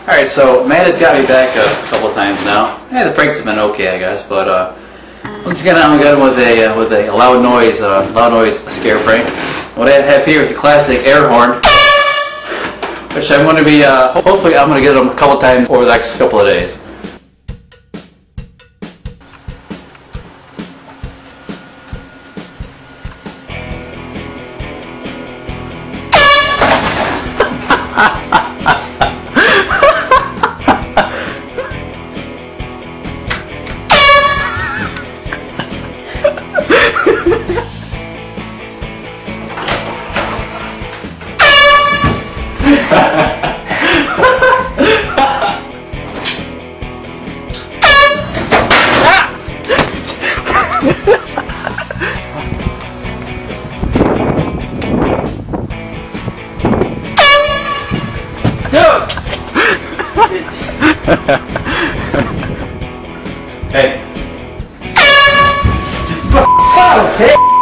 Alright, so Matt has got me back a couple of times now. Yeah, the pranks have been okay, I guess, but once again I'm going with a loud noise scare prank. What I have here is a classic air horn, which I'm going to be hopefully I'm going to get them a couple times over the next couple of days. Hey. Okay.